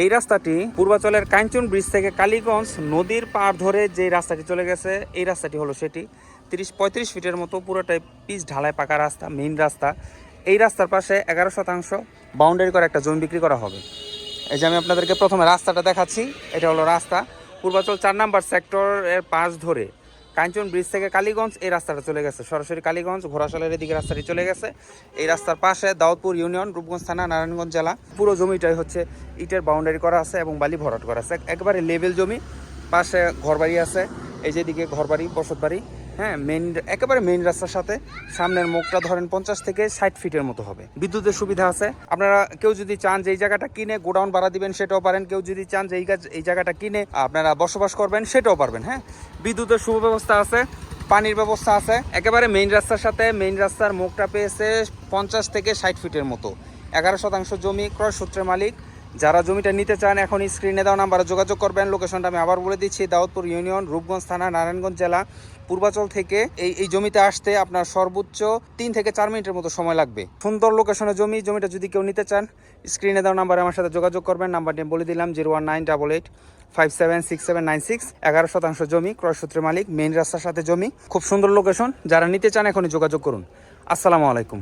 এই রাস্তাটি পূর্বাচলের কাঞ্চন ব্রিজ থেকে কালীগঞ্জ নদীর পাড় ধরে যে রাস্তাটি চলে গেছে, এই রাস্তাটি হলো সেটি 30-35 ফিটের মতো পুরোটাই পিচ ঢালাই পাকা রাস্তা, মেইন রাস্তা। এই রাস্তার পাশে 11% বাউন্ডারি করে একটা জমি বিক্রি করা হবে। এই যে আমি আপনাদেরকে প্রথমে রাস্তাটা দেখাচ্ছি। এটা হলো রাস্তা, পূর্বাচল 4 নম্বর সেক্টরের পাশ ধরে কাঞ্চন ব্রিজ থেকে কালীগঞ্জ এই রাস্তাটা চলে গেছে, সরাসরি কালীগঞ্জ ঘোড়াশালের এদিকে রাস্তাটি চলে গেছে। এই রাস্তার পাশে দাউদপুর ইউনিয়ন, রূপগঞ্জ থানা, নারায়ণগঞ্জ জেলা। পুরো জমিটাই হচ্ছে ইটের বাউন্ডারি করা আছে এবং বালি ভরাট করা আছে, একবারে লেভেল জমি। পাশে ঘরবাড়ি আছে, এই যেদিকে ঘরবাড়ি, বসত বাড়ি। হ্যাঁ, একেবারে মেইন রাস্তার সাথে। সামনের মুখটা ধরেন 50 থেকে 60 ফিটের মতো হবে। বিদ্যুতের সুবিধা আছে। আপনারা কেউ যদি চান যে এই জায়গাটা কিনে গোডাউন ভাড়া দিবেন সেটাও পারেন, কেউ যদি চান যে এই জায়গাটা কিনে আপনারা বসবাস করবেন সেটাও পারবেন। হ্যাঁ, বিদ্যুতের সুব্যবস্থা আছে, পানির ব্যবস্থা আছে। একেবারে মেইন রাস্তার সাথে। মেইন রাস্তার মুখটা পেয়েছে 50 থেকে 60 ফিটের মতো। 11% জমি ক্রয় সূত্রে মালিক। যারা জমিটা নিতে চান এখন স্ক্রিনে দেওয়া নাম্বারে যোগাযোগ করবেন। লোকেশনটা আমি আবার বলে দিচ্ছি, দাউদপুর ইউনিয়ন, রূপগঞ্জ থানা, নারায়ণগঞ্জ জেলা। পূর্বাচল থেকে এই জমিতে আসতে আপনার সর্বোচ্চ 3 থেকে 4 মিনিটের মতো সময় লাগবে। সুন্দর লোকেশনের জমিটা যদি কেউ নিতে চান স্ক্রিনে দেওয়া নাম্বারে আমার সাথে যোগাযোগ করবেন। নাম্বারটি বলে দিলাম 01988576796। 11% জমি ক্রয় সূত্রে মালিক, মেইন রাস্তার সাথে জমি, খুব সুন্দর লোকেশন। যারা নিতে চান এখনই যোগাযোগ করুন। আসসালামু আলাইকুম।